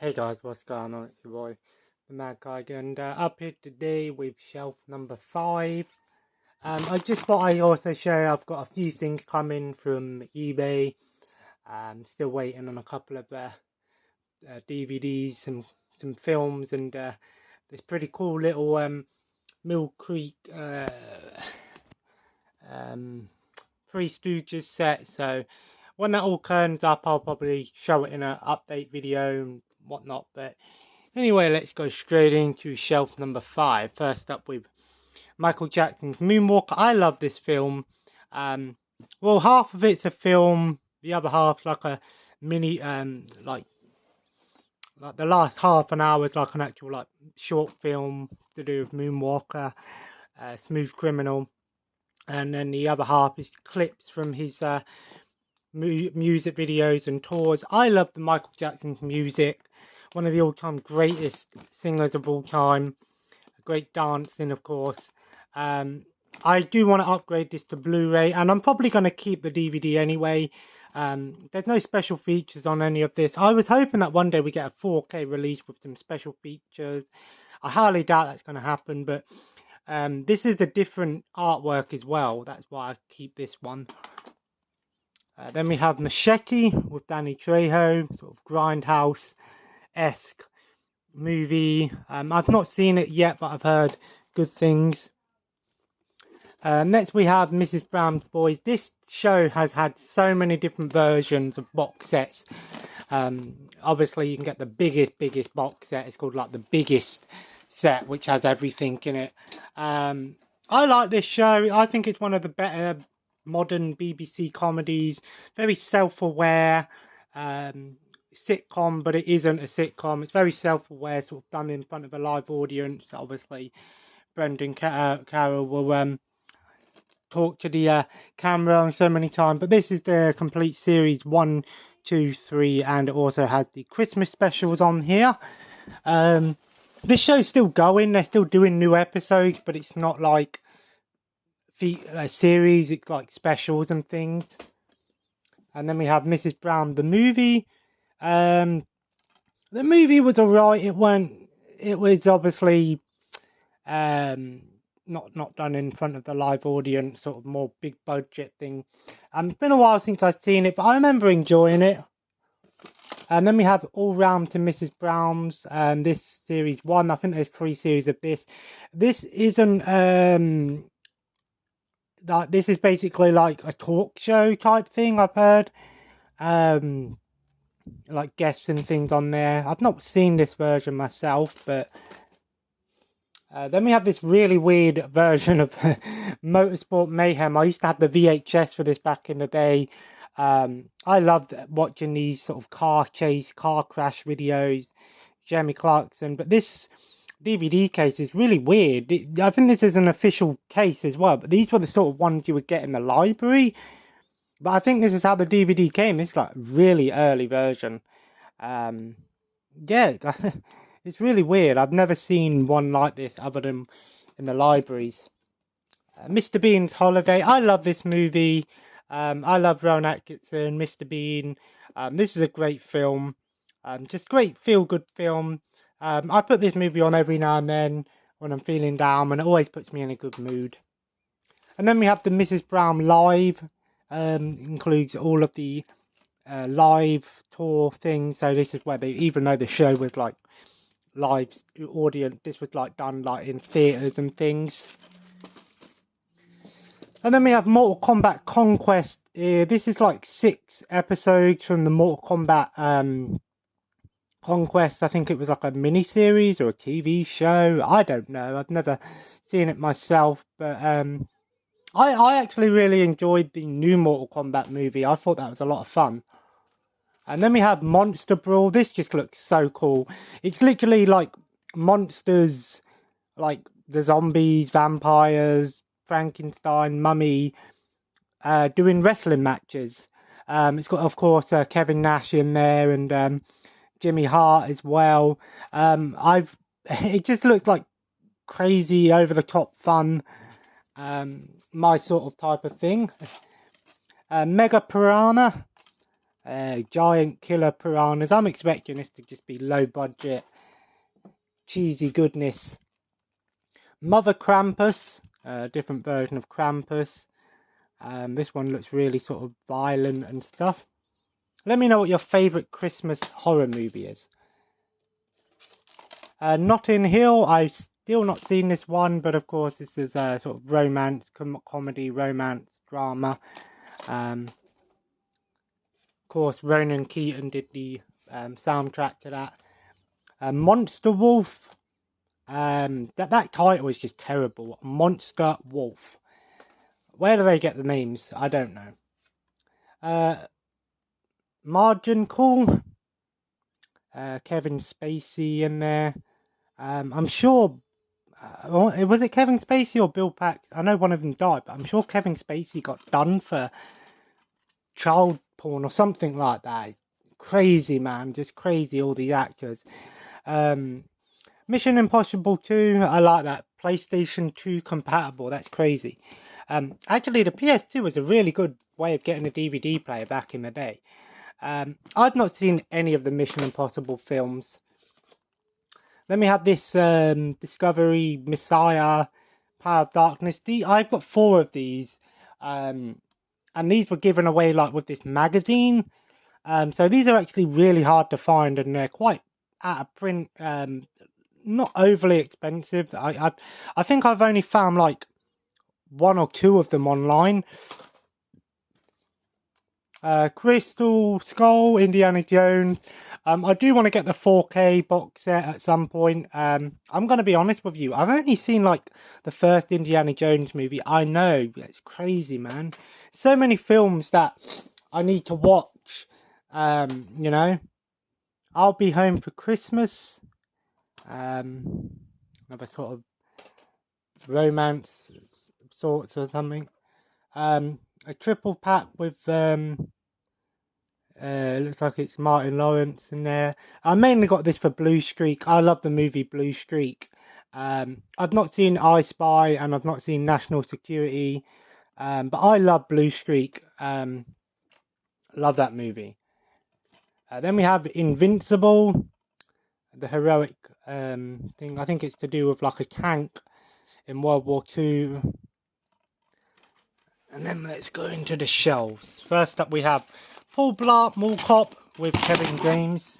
Hey guys, what's going on? It's your boy, the Mad Guy, and up here today with shelf number 5. I just thought I'd also share I've got a few things coming from eBay. Still waiting on a couple of DVDs, some films, and this pretty cool little Mill Creek Three Stooges set. So when that all turns up, I'll probably show it in an update video and whatnot. But anyway, let's go straight into shelf number 5. First up with Michael Jackson's Moonwalker. I love this film. Well, half of it's a film, the other half like a mini, like the last half an hour is like an actual like short film to do with Moonwalker, Smooth Criminal, and then the other half is clips from his music videos and tours. I love the Michael Jackson's music. One of the all-time greatest singers of all time. Great dancing, of course. I do want to upgrade this to Blu-ray, and I'm probably going to keep the DVD anyway. There's no special features on any of this. I was hoping that one day we get a 4K release with some special features. I highly doubt that's going to happen, but this is a different artwork as well. That's why I keep this one. Then we have Machete with Danny Trejo, sort of Grindhouse-esque movie. I've not seen it yet, but I've heard good things. Next we have Mrs. Brown's Boys. This show has had so many different versions of box sets. Obviously you can get the biggest box set. It's called like the biggest set, which has everything in it. I like this show. I think it's one of the better modern BBC comedies. Very self-aware sitcom, but it isn't a sitcom. It's very self-aware, sort of done in front of a live audience. Obviously Brendan Carroll will talk to the camera so many times, but this is the complete series 1, 2, 3, and it also has the Christmas specials on here. This show's still going. They're still doing new episodes, but it's not like a series. It's like specials and things. And then we have Mrs. Brown the movie. The movie was alright. It was obviously not done in front of the live audience, sort of more big budget thing. It's been a while since I've seen it, but I remember enjoying it. And then we have All Round to Mrs. Brown's, this series 1. I think there's 3 series of this. This isn't like, this is basically like a talk show type thing, I've heard. Like guests and things on there. I've not seen this version myself, but then we have this really weird version of Motorsport Mayhem. I used to have the VHS for this back in the day. I loved watching these sort of car crash videos, Jeremy Clarkson, but this DVD case is really weird. I think this is an official case as well, but these were the sort of ones you would get in the library. But I think this is how the DVD came. It's like a really early version. Yeah, it's really weird. I've never seen one like this other than in the libraries. Mr. Bean's Holiday. I love this movie. I love Rowan Atkinson, Mr. Bean. This is a great film. Just great feel-good film. I put this movie on every now and then when I'm feeling down, and it always puts me in a good mood. And then we have the Mrs. Brown Live. Includes all of the live tour things. So this is where they, even though the show was like live audience, this was like done like in theatres and things. And then we have Mortal Kombat Conquest. This is like 6 episodes from the Mortal Kombat Conquest. I think it was like a mini-series or a TV show. I don't know. I've never seen it myself. But I actually really enjoyed the new Mortal Kombat movie. I thought that was a lot of fun. And then we have Monster Brawl. This just looks so cool. It's literally like monsters, like the zombies, vampires, Frankenstein, Mummy, doing wrestling matches. It's got, of course, Kevin Nash in there and Jimmy Hart as well. It just looks like crazy, over the top fun. My sort of type of thing. Mega Piranha. Giant killer piranhas. I'm expecting this to just be low budget, cheesy goodness. Mother Krampus, a different version of Krampus. This one looks really sort of violent and stuff. Let me know what your favourite Christmas horror movie is. Notting Hill, I've still not seen this one, but of course this is a sort of romance, comedy, romance, drama. Of course, Ronan Keating did the soundtrack to that. Monster Wolf, that title is just terrible. Monster Wolf. Where do they get the names? I don't know. Margin Call. Kevin Spacey in there. I'm sure. Was it Kevin Spacey or Bill Paxton? I know one of them died, but I'm sure Kevin Spacey got done for child porn or something like that. Crazy, man. Just crazy, all these actors. Mission Impossible 2. I like that. PlayStation 2 compatible. That's crazy. Actually, the PS2 was a really good way of getting a DVD player back in the day. I've not seen any of the Mission Impossible films. Then we have this Discovery, Messiah, Power of Darkness. I've got 4 of these. And these were given away like with this magazine. So these are actually really hard to find, and they're quite out of print. Not overly expensive. I think I've only found like 1 or 2 of them online. Crystal Skull, Indiana Jones. I do want to get the 4K box set at some point. I'm going to be honest with you. I've only seen like the first Indiana Jones movie. I know, it's crazy, man. So many films that I need to watch. You know, I'll Be Home for Christmas. Another sort of romance sorts or something. A triple pack with looks like it's Martin Lawrence in there. I mainly got this for Blue Streak. I love the movie Blue Streak. I've not seen I Spy and I've not seen National Security, but I love Blue Streak. Love that movie. Then we have Invincible, the heroic thing. I think it's to do with like a tank in World War II. And then let's go into the shelves. First up we have Paul Blart Mall Cop with Kevin James.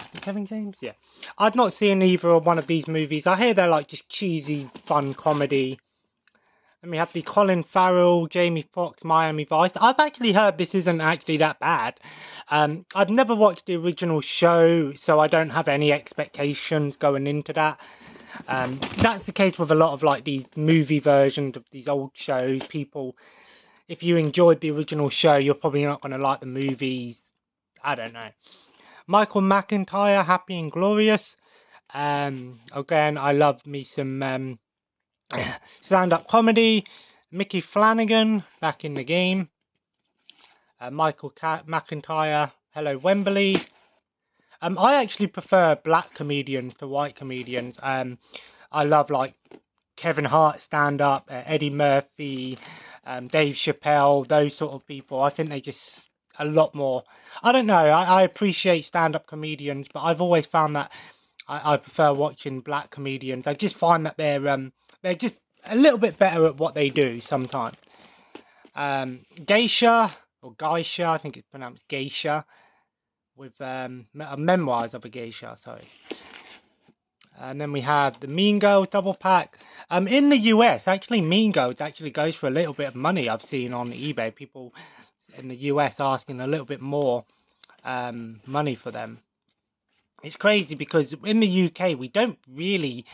Is it Kevin James? Yeah. I've not seen either of one of these movies. I hear they're like just cheesy, fun comedy. Then we have the Colin Farrell, Jamie Foxx, Miami Vice. I've actually heard this isn't actually that bad. I've never watched the original show, so I don't have any expectations going into that. That's the case with a lot of like these movie versions of these old shows. People, if you enjoyed the original show, you're probably not going to like the movies. I don't know. Michael McIntyre, Happy and Glorious. Again, I love me some stand-up comedy. Mickey Flanagan, Back in the Game. Michael McIntyre, Hello Wembley. I actually prefer black comedians to white comedians. I love like Kevin Hart stand-up, Eddie Murphy, Dave Chappelle, those sort of people. I think they just a lot more. I don't know. I appreciate stand-up comedians, but I've always found that I prefer watching black comedians. I just find that they're just a little bit better at what they do sometimes. Geisha, or Geisha, I think it's pronounced Geisha, with Memoirs of a Geisha, sorry. And then we have the Mean Girls double pack. In the US, actually, Mean Girls actually goes for a little bit of money. I've seen on eBay people in the US asking a little bit more money for them. It's crazy because in the UK we don't really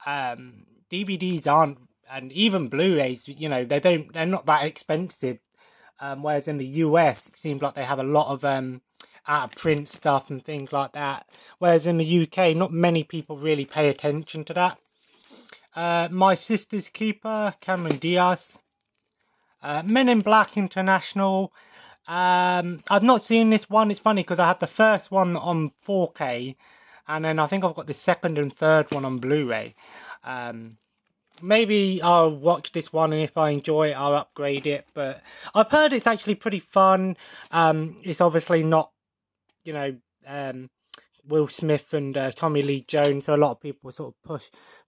DVDs aren't, and even Blu-rays, you know, they're not that expensive. Whereas in the US, it seems like they have a lot of out of print stuff and things like that. Whereas in the UK, not many people really pay attention to that. My Sister's Keeper, Cameron Diaz. Men in Black International. I've not seen this one. It's funny because I had the first one on 4K, and then I think I've got the second and third one on Blu-ray. maybe I'll watch this one, and if I enjoy it, I'll upgrade it. But I've heard it's actually pretty fun. It's obviously not, you know, Will Smith and Tommy Lee Jones, so a lot of people were sort of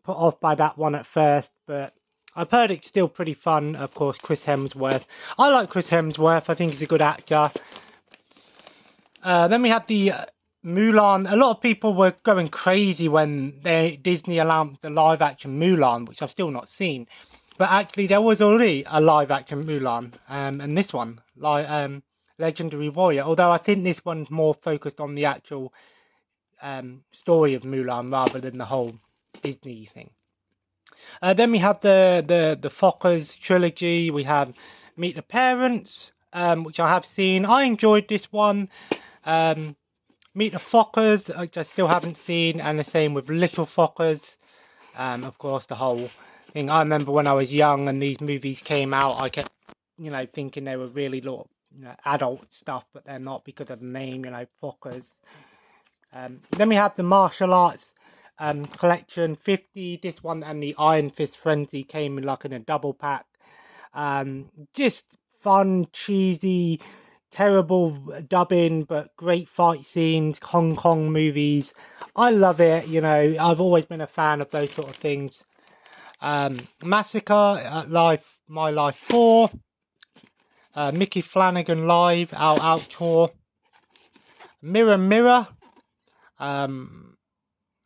put off by that one at first, but I've heard it's still pretty fun. Of course, Chris Hemsworth. I like Chris Hemsworth. I think he's a good actor. Then we have the Mulan. A lot of people were going crazy when Disney announced the live-action Mulan, which I've still not seen. But actually, there was already a live-action Mulan, and this one, Legendary Warrior. Although I think this one's more focused on the actual story of Mulan rather than the whole Disney thing. Then we have the Fockers trilogy. We have Meet the Parents, which I have seen. I enjoyed this one. Meet the Fockers, which I still haven't seen, and the same with Little Fockers. Of course, the whole thing. I remember when I was young and these movies came out, I kept, thinking they were really adult stuff, but they're not because of the name, Fockers. Then we have the martial arts collection 50. This one and the Iron Fist Frenzy came in in a double pack. Just fun, cheesy, terrible dubbing, but great fight scenes, Hong Kong movies. I love it. I've always been a fan of those sort of things. Massacre, My Life 4. Mickey Flanagan Live, Out Tour. Mirror Mirror.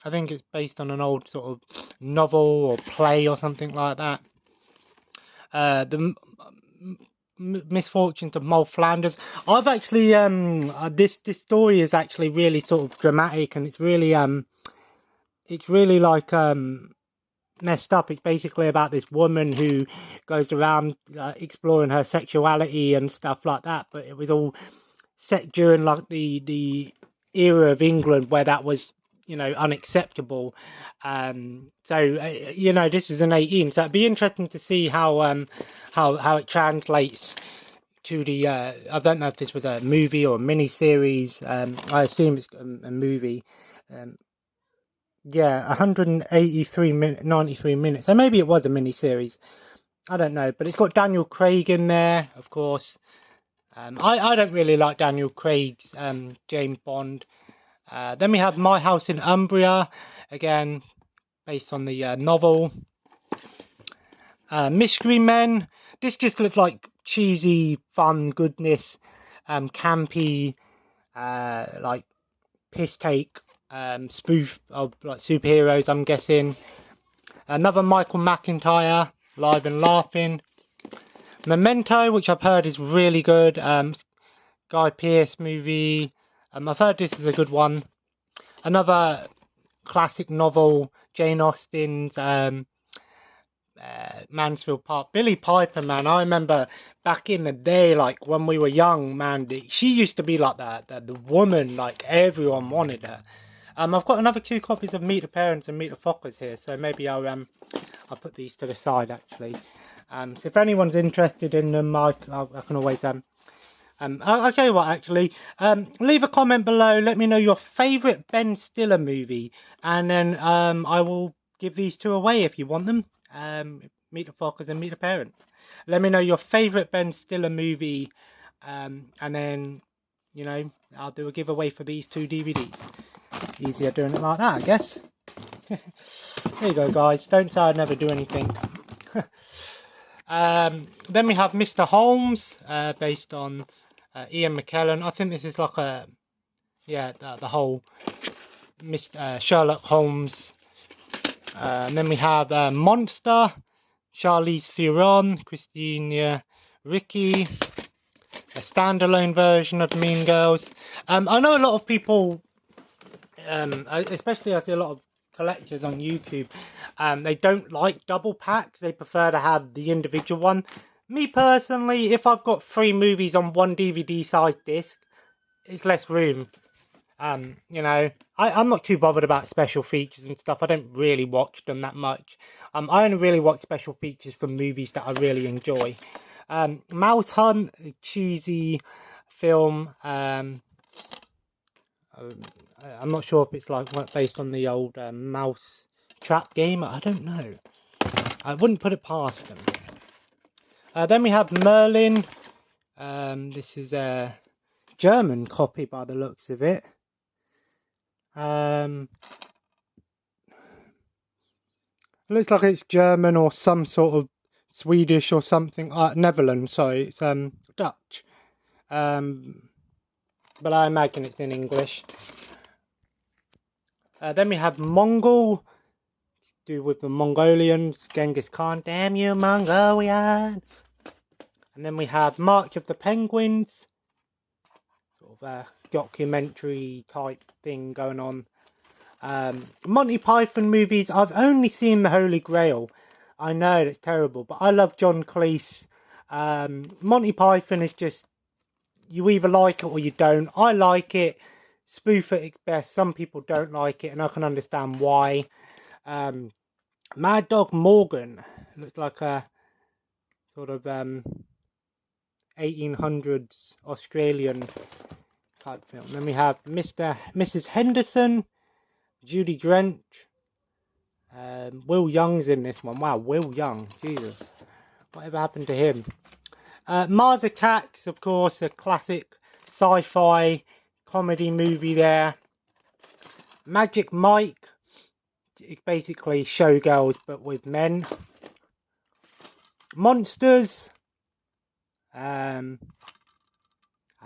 I think it's based on an old sort of novel or play or something like that. The Misfortunes of Moll Flanders. I've actually this story is actually really sort of dramatic, and it's really messed up. It's basically about this woman who goes around exploring her sexuality and stuff like that. But it was all set during the era of England where that was unacceptable. This is an 18, so it'd be interesting to see how it translates to the I don't know if this was a movie or a mini series. I assume it's a movie. 183 minutes, 93 minutes, so maybe it was a mini series. I don't know, but it's got Daniel Craig in there, of course. I don't really like Daniel Craig's James Bond. Then we have My House in Umbria, again based on the novel. Mystery Men. This just looks like cheesy, fun goodness, campy, piss take spoof of superheroes, I'm guessing. Another Michael McIntyre, Live and Laughing. Memento, which I've heard is really good. Guy Pearce movie. I've heard this is a good one. Another classic novel, Jane Austen's Mansfield Park. Billie Piper, man. I remember back in the day, when we were young, man, she used to be like the woman, everyone wanted her. I've got another 2 copies of Meet the Parents and Meet the Fockers here, so maybe I'll put these to the side actually. So if anyone's interested in them, I can always I'll tell you what, actually, leave a comment below. Let me know your favourite Ben Stiller movie, and then I will give these 2 away if you want them. Meet the Fockers and Meet the Parents. Let me know your favourite Ben Stiller movie, and then, I'll do a giveaway for these 2 DVDs. Easier doing it like that, I guess. There you go, guys. Don't say I'd never do anything. Then we have Mr. Holmes, based on Ian McKellen. I think this is the whole Sherlock Holmes. And then we have Monster, Charlize Theron, Christina Ricci, a standalone version of Mean Girls. I know a lot of people, especially I see a lot of collectors on YouTube, they don't like double packs. They prefer to have the individual one. Me personally, if I've got 3 movies on 1 DVD side disc, it's less room. I'm not too bothered about special features and stuff. I don't really watch them that much. I only really watch special features for movies that I really enjoy. Mouse Hunt, a cheesy film. I'm not sure if it's based on the old Mouse Trap game. I don't know. I wouldn't put it past them. Then we have Merlin. This is a German copy by the looks of it. Looks like it's German or some sort of Swedish or something. Netherlands, sorry, it's Dutch. But I imagine it's in English. Then we have Mongol, do with the Mongolians, Genghis Khan, damn you Mongolian. And then we have March of the Penguins, sort of a documentary type thing going on. Monty Python movies, I've only seen The Holy Grail. I know, that's terrible, but I love John Cleese. Monty Python is just, you either like it or you don't. I like it, spoof at its best. Some people don't like it, and I can understand why. Mad Dog Morgan looks like a sort of 1800s Australian type film. Then we have Mrs. Henderson, Judy Dench, Will Young's in this one. Wow, Will Young, Jesus, whatever happened to him? Mars Attacks, of course, a classic sci-fi comedy movie there. Magic Mike, it's basically Showgirls but with men. Monsters, I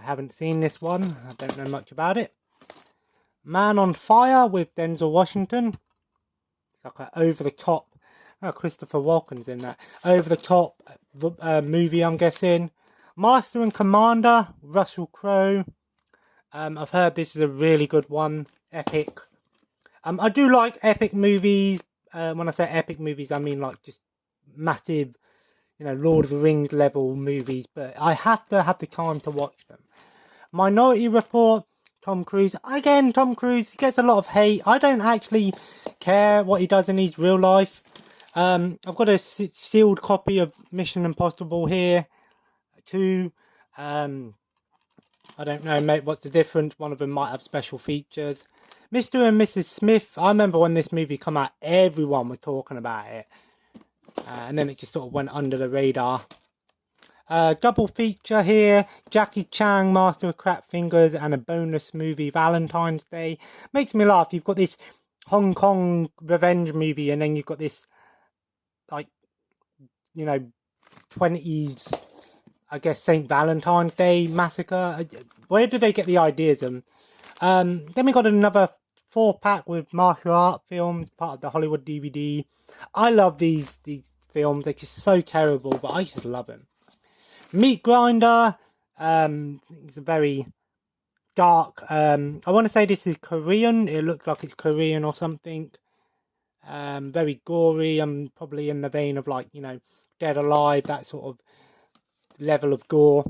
haven't seen this one, I don't know much about it. Man on Fire with Denzel Washington. It's like an over-the-top, Christopher Walken's in that. Over-the-top movie, I'm guessing. Master and Commander, Russell Crowe. I've heard this is a really good one. Epic. I do like epic movies. When I say epic movies, I mean like just massive, Lord of the Rings level movies. But I have to have the time to watch them. Minority Report, Tom Cruise. Again, Tom Cruise, he gets a lot of hate. I don't actually care what he does in his real life. I've got a sealed copy of Mission Impossible here, too. I don't know, mate, what's the difference? One of them might have special features. Mr. and Mrs. Smith. I remember when this movie came out, everyone was talking about it. And then it just sort of went under the radar. Double feature here. Jackie Chan, Master of Crap Fingers, and a bonus movie, Valentine's Day. Makes me laugh. You've got this Hong Kong revenge movie, and then you've got this, 20s, I guess, St. Valentine's Day massacre. Where did they get the ideas? Then we got another 4-pack with martial art films, part of the Hollywood DVD. I love these films. They're just so terrible, but I just love them. Meat Grinder. It's a very dark. I want to say this is Korean. It looks like it's Korean or something. Very gory. Probably in the vein of Dead Alive, that sort of level of gore.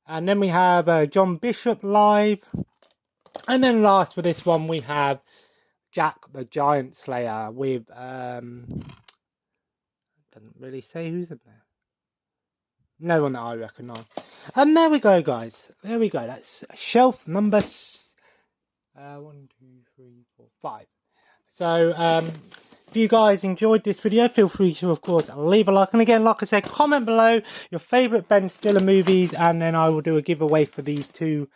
And then we have John Bishop Live. And then last for this one, we have Jack the Giant Slayer with, doesn't really say who's in there. No one that I recognise. And there we go, guys. There we go. That's shelf number 1, 2, 3, 4, 5. So, if you guys enjoyed this video, feel free to, of course, leave a like. And again, like I said, comment below your favourite Ben Stiller movies. And then I will do a giveaway for these two,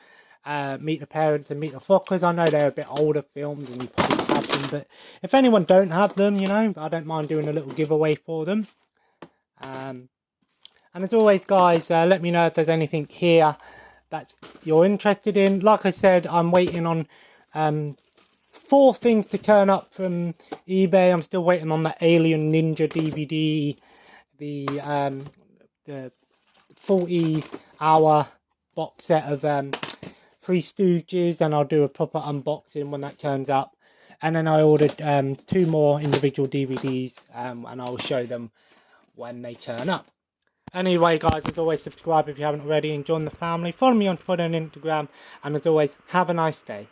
Meet the Parents and Meet the Fockers. I know they're a bit older films and you probably have them. But if anyone don't have them, I don't mind doing a little giveaway for them. And as always, guys, let me know if there's anything here that you're interested in. Like I said, I'm waiting on 4 things to turn up from eBay. I'm still waiting on the Alien Ninja DVD, the 40-hour box set of Three Stooges, and I'll do a proper unboxing when that turns up. And then I ordered 2 more individual DVDs, and I'll show them when they turn up. Anyway, guys, as always, subscribe if you haven't already and join the family. Follow me on Twitter and Instagram. And as always, have a nice day.